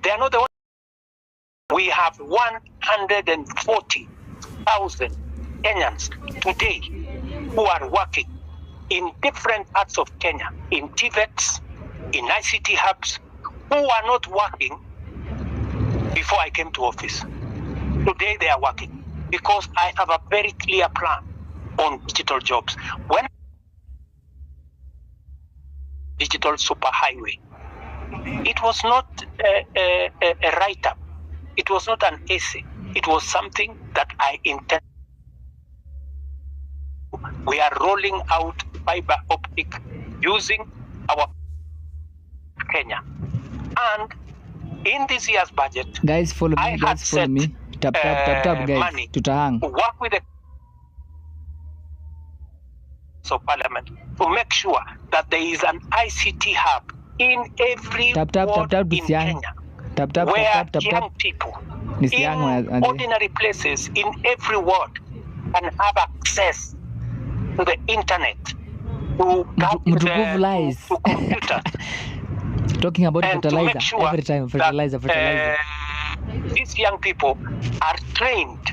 They are not the ones. We have 140,000 Kenyans today who are working in different parts of Kenya, in TVETs, in ICT hubs, who are not working before I came to office. Today they are working because I have a very clear plan on digital jobs. When digital superhighway, it was not a write-up. It was not an essay. It was something that I intended. We are rolling out fiber optic using our Kenya. And in this year's budget, guys, follow me. Guys, follow me. Tap, guys. Money Tutahang. to work with the Parliament to make sure that there is an ICT hub in every ward in Kenya, where young people in ordinary places in every ward can have access to the internet, to computers. Talking about and fertilizer sure every time, fertilizer. These young people are trained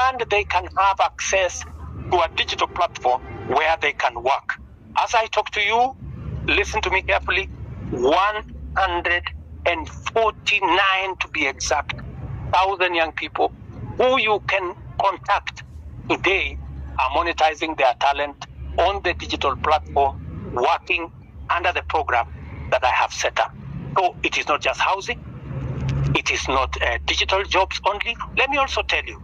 and they can have access to a digital platform where they can work. As I talk to you, listen to me carefully, 149 to be exact, 1,000 young people who you can contact today are monetizing their talent on the digital platform, working under the program that I have set up. So it is not just housing, it is not digital jobs only. Let me also tell you,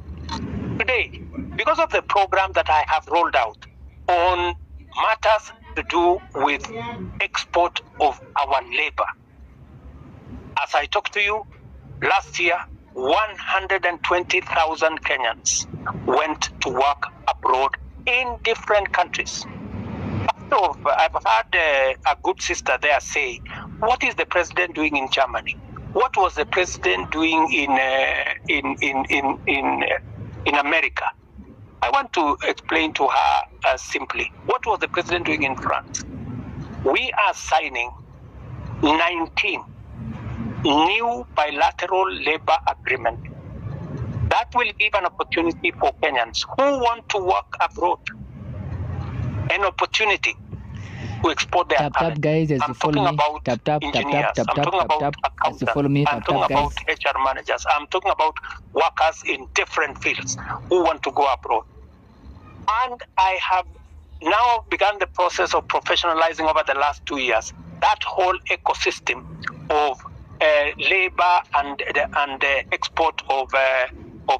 today, because of the program that I have rolled out on matters to do with export of our labor, as I talk to you, last year, 120,000 Kenyans went to work abroad in different countries. So I've had a good sister there say, what is the president doing in Germany? What was the president doing in America? I want to explain to her simply, what was the president doing in France? We are signing 19 new bilateral labor agreements that will give an opportunity for Kenyans who want to work abroad, an opportunity to export their talent. Guys, as I'm talking about engineers, I'm talking about accountants, I'm talking about HR managers, I'm talking about workers in different fields who want to go abroad. And I have now begun the process of professionalizing over the last 2 years that whole ecosystem of labor and the export of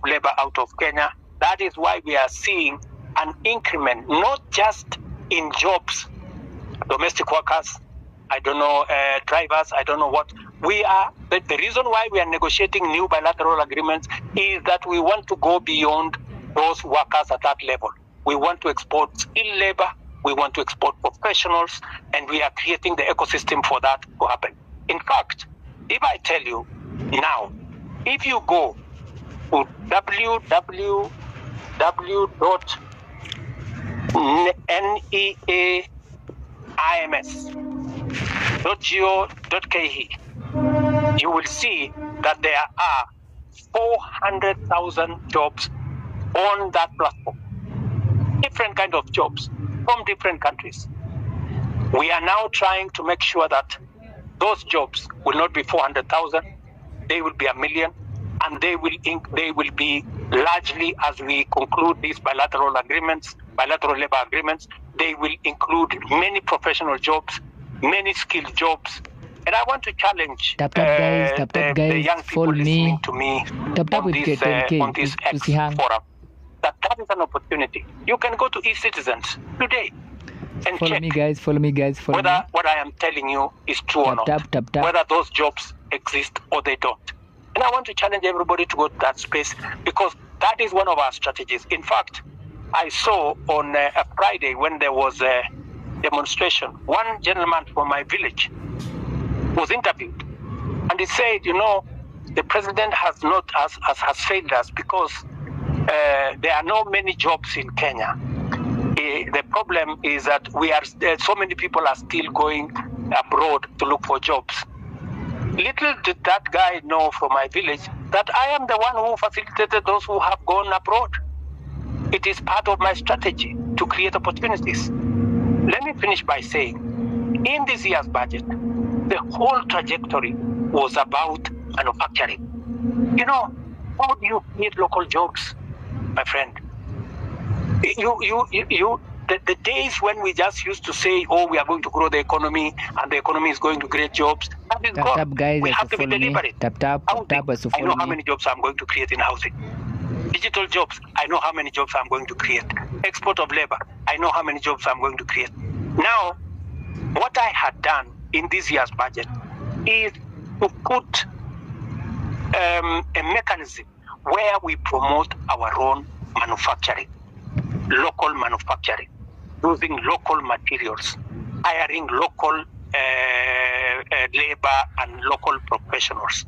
labor out of Kenya. That is why we are seeing an increment, not just in jobs, domestic workers, I don't know, drivers, I don't know what. We are, the reason why we are negotiating new bilateral agreements is that we want to go beyond those workers at that level. We want to export skilled labor, we want to export professionals, and we are creating the ecosystem for that to happen. In fact, if I tell you now, if you go to www.neaims.go.ke, you will see that there are 400,000 jobs on that platform. Different kind of jobs from different countries. We are now trying to make sure that those jobs will not be 400,000, they will be 1 million, and they will be largely, as we conclude these bilateral agreements, bilateral labor agreements, they will include many professional jobs, many skilled jobs. And I want to challenge the young people listening to me on this X forum, that is an opportunity. You can go to eCitizens today and follow me, guys. Follow me. Whether what I am telling you is true or not, whether those jobs exist or they don't. And I want to challenge everybody to go to that space, because that is one of our strategies. In fact, I saw on a Friday when there was a demonstration, one gentleman from my village was interviewed, and he said, the president has failed us because there are not many jobs in Kenya. The problem is that so many people are still going abroad to look for jobs. Little did that guy know from my village that I am the one who facilitated those who have gone abroad. It is part of my strategy to create opportunities. Let me finish by saying, in this year's budget, the whole trajectory was about manufacturing. You know, how do you create local jobs, my friend? The days when we just used to say, oh, we are going to grow the economy and the economy is going to create jobs, that is gone. Guys, we have to be deliberate. Tap, I know how many jobs I'm going to create in housing. Digital jobs, I know how many jobs I'm going to create. Export of labor, I know how many jobs I'm going to create. Now, what I had done in this year's budget is to put a mechanism where we promote our own manufacturing, local manufacturing, using local materials, hiring local labor and local professionals,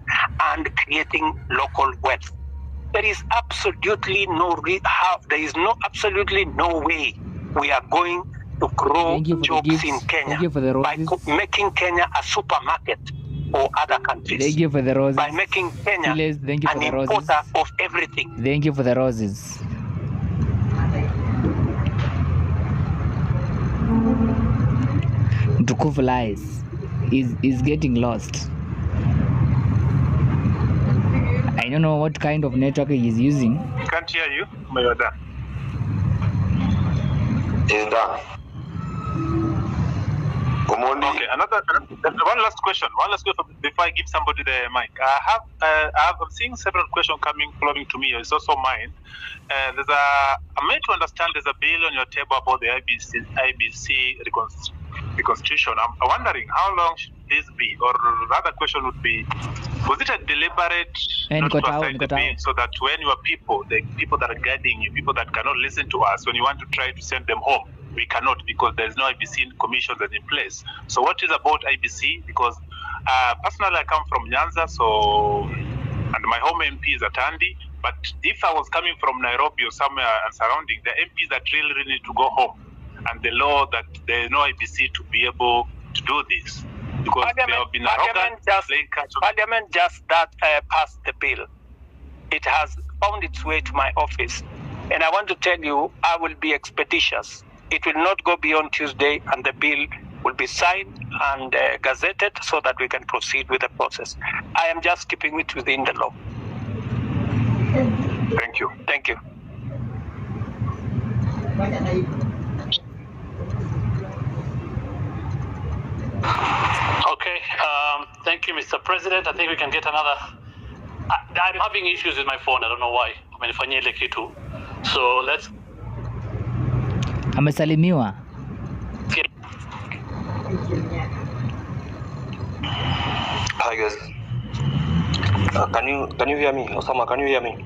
and creating local wealth. There is absolutely absolutely no way we are going to grow jobs in Kenya by making Kenya a supermarket for other countries. Thank you for the roses. By making Kenya an importer of everything. Thank you for the roses. Mtukufu lies is getting lost. I don't know what kind of network he is using. Can't hear you, but you're done. Is done. Okay, one last question. Before I give somebody the mic. I'm seeing several questions flowing to me. It's also mine. I'm made to understand there's a bill on your table about the IBC reconstitution. I'm wondering how long should this be? Or the other question would be, was it a deliberate not to assign the bill so that when your people, the people that are guiding you, people that cannot listen to us, when you want to try to send them home, we cannot because there's no IBC commission that's in place. So what is about IBC? Because personally I come from Nyanza, and my home MP is at Andy, but if I was coming from Nairobi or somewhere and surrounding, the MPs that really need to go home, and the law that there is no IBC to be able to do this. Because Parliament just passed the bill. It has found its way to my office. And I want to tell you, I will be expeditious. It will not go beyond Tuesday, and the bill will be signed and gazetted so that we can proceed with the process. I am just keeping it within the law. Thank you. Thank you. Okay, thank you, Mr. President. I think we can get another. I'm having issues with my phone. I don't know why. Amenifanyia ile kitu. So let's. Amesalimiwa. Hi guys. Can you hear me? Osama, can you hear me?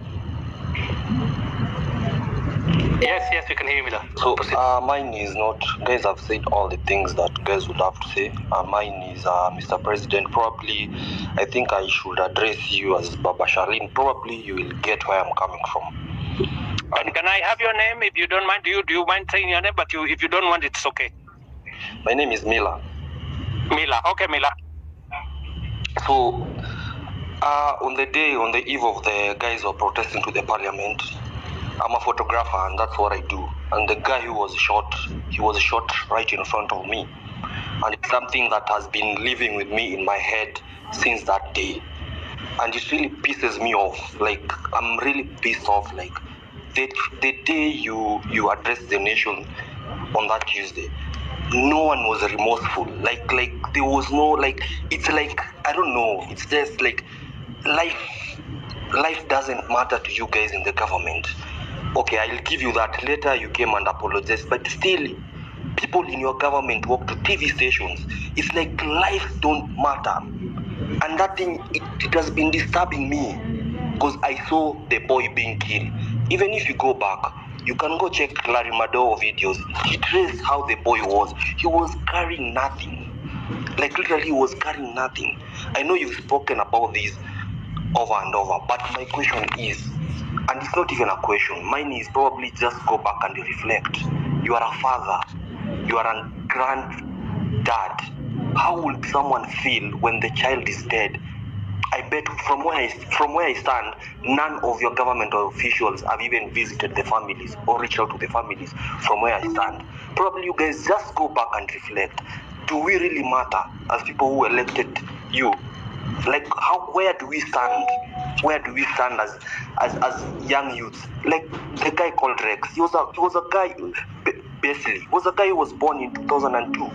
Yes, we can hear you, Mila. So mine is not, guys have said all the things that guys would have to say. Mine is, Mr. President, probably, I think I should address you as Baba Charlene. Probably you will get where I'm coming from. And can I have your name if you don't mind? Do you mind saying your name? But if you don't want, it's okay. My name is Mila. Mila, okay, Mila. So, on the eve of the guys who are protesting to the parliament, I'm a photographer and that's what I do. And the guy who was shot, he was shot right in front of me. And it's something that has been living with me in my head since that day. And it really pisses me off. Like, I'm really pissed off. Like, the day you addressed the nation on that Tuesday, no one was remorseful. Like there was no, like, it's like, I don't know. It's just like, life doesn't matter to you guys in the government. Okay, I'll give you that. Later you came and apologized, but still, people in your government walk to TV stations. It's like life don't matter. And that thing, it has been disturbing me because I saw the boy being killed. Even if you go back, you can go check Larry Mado videos. He traced how the boy was. He was carrying nothing. Like literally he was carrying nothing. I know you've spoken about this over and over, but my question is, and it's not even a question, mine is probably just go back and reflect. You are a father, you are a granddad. How would someone feel when the child is dead I bet from where I stand, none of your government officials have even visited the families or reached out to the families from where I stand. Probably you guys just go back and reflect. Do we really matter as people who elected you? Like, where do we stand? Where do we stand as young youths? Like the guy called Rex, he was a guy, basically, he was a guy who was born in 2002.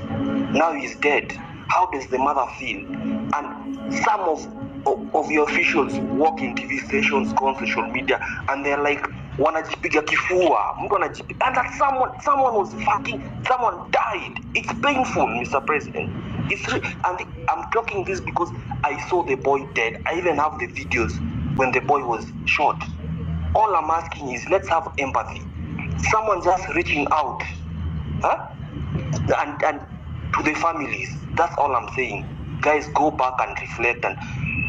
Now he's dead. How does the mother feel? And some of your officials walk in TV stations, go on social media, and they're like, wanajipiga kifua, and that someone was someone died. It's painful, Mr. President. And I'm talking this because I saw the boy dead. I even have the videos when the boy was shot. All I'm asking is, let's have empathy. Someone just reaching out, and to the families. That's all I'm saying. Guys, go back and reflect and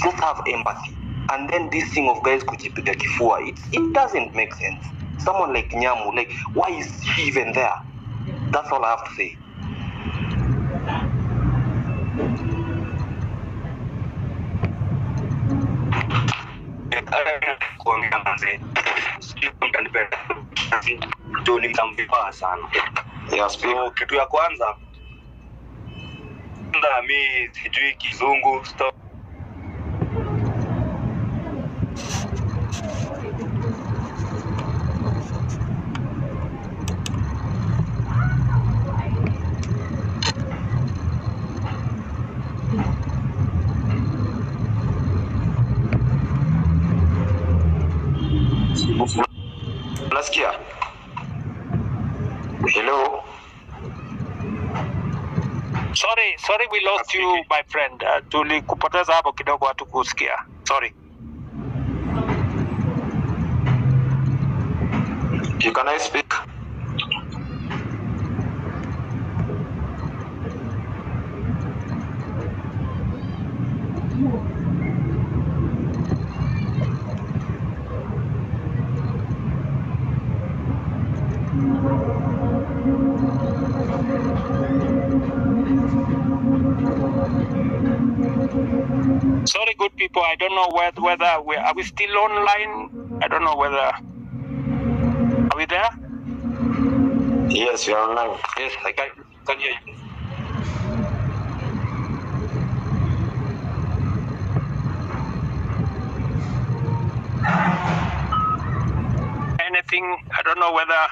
just have empathy. And then this thing of guys kujipiga kifua, it doesn't make sense. Someone like Nyamu, like, why is he even there? That's all I have to say. So kitu ya kwanza mi sijui kizungu stop. Unasikia? Hello? Sorry we lost you, my friend. Tulikupoteza hapo kidogo, hatukusikia. Sorry. Can I speak? Sorry, good people. I don't know whether are we still online. I don't know whether are we there. Yes, you are online. Yes, I can hear you. Anything? I don't know whether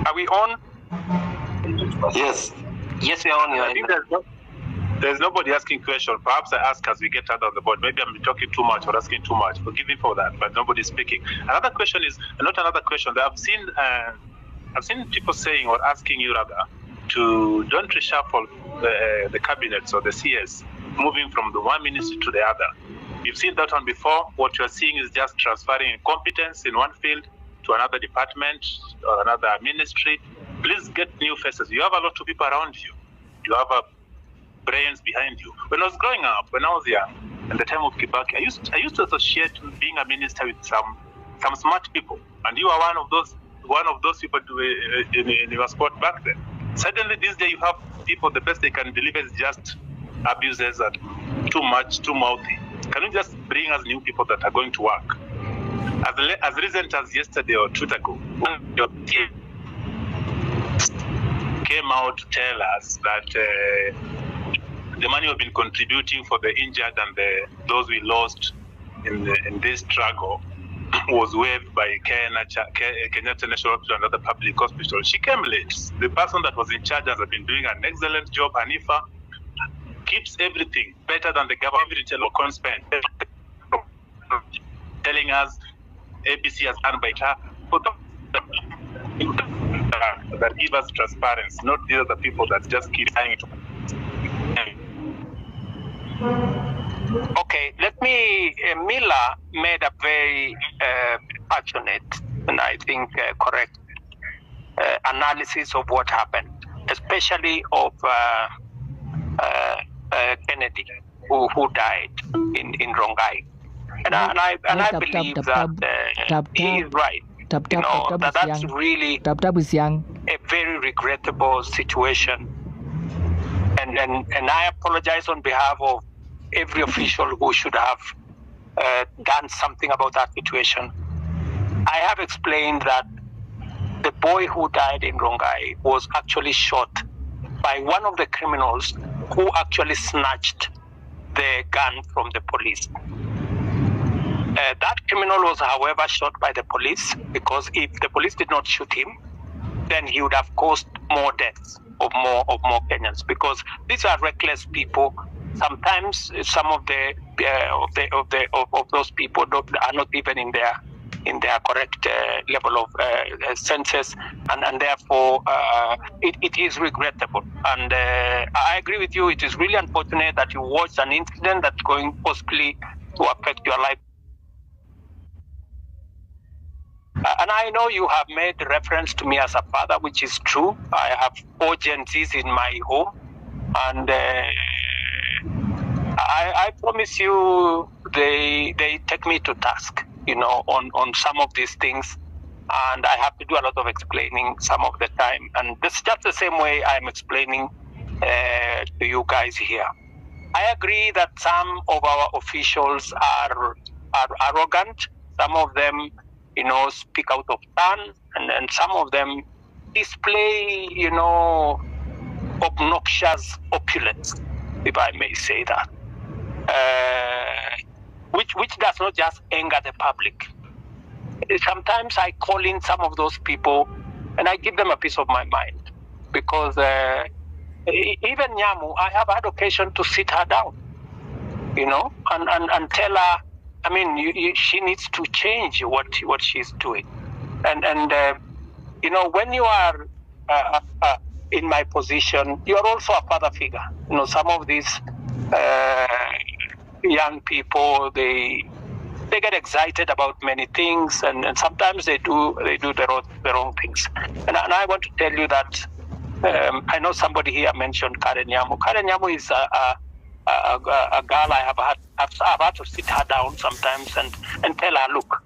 are we on. Yes. Yes, we are on. I think there's nobody asking question. Perhaps I ask as we get out of the board. Maybe I'm talking too much or asking too much. Forgive me for that, but nobody's speaking. Another question is not another question. I've seen people saying or asking you rather to don't reshuffle the cabinets or the CS, moving from the one ministry to the other. You've seen that one before. What you're seeing is just transferring competence in one field to another department or another ministry. Please get new faces. You have a lot of people around you. You have brains behind you. When I was growing up, when I was young, at the time of Kibaki, I used to associate being a minister with some smart people, and you are one of those people in your spot back then. Suddenly, this day you have people. The best they can deliver is just abuses and too much, too mouthy. Can you just bring us new people that are going to work? As recent as yesterday or 2 days ago, one of your team came out to tell us that the money we've been contributing for the injured and those we lost in this struggle was waived by Kenyatta National Hospital and other public hospitals. She came late. The person that was in charge has been doing an excellent job. Hanifa keeps everything better than the government. Every telecom spend, telling us ABC has done by her. That give us transparency, not these are the people that just keep trying to. Okay, let me. Mila made a very passionate and I think correct analysis of what happened, especially of Kennedy, who died in Rongai, and I believe that he is right. That's really a very regrettable situation, and I apologize on behalf of every official who should have done something about that situation. I have explained that the boy who died in Rongai was actually shot by one of the criminals who actually snatched the gun from the police. That criminal was, however, shot by the police, because if the police did not shoot him, then he would have caused more deaths of more Kenyans, because these are reckless people. Sometimes some of those people are not even in their correct level of senses, and therefore it is regrettable. And I agree with you. It is really unfortunate that you watched an incident that's going possibly to affect your life. And I know you have made reference to me as a father, which is true. I have 4 Gen Zs in my home, and I promise you they take me to task, on some of these things, and I have to do a lot of explaining some of the time. And this is just the same way I'm explaining to you guys here. I agree that some of our officials are arrogant. Some of them, speak out of turn, and some of them display, obnoxious opulence, if I may say that, which does not just anger the public. Sometimes I call in some of those people and I give them a piece of my mind, because even Nyamu, I have had occasion to sit her down, and tell her, she needs to change what she's doing. And when you are in my position, you are also a father figure. Some of these young people, they get excited about many things, and sometimes they do the wrong things. And I want to tell you that I know somebody here mentioned Karen Nyamu. Karen Nyamu is a girl I've had to sit her down sometimes and tell her, look,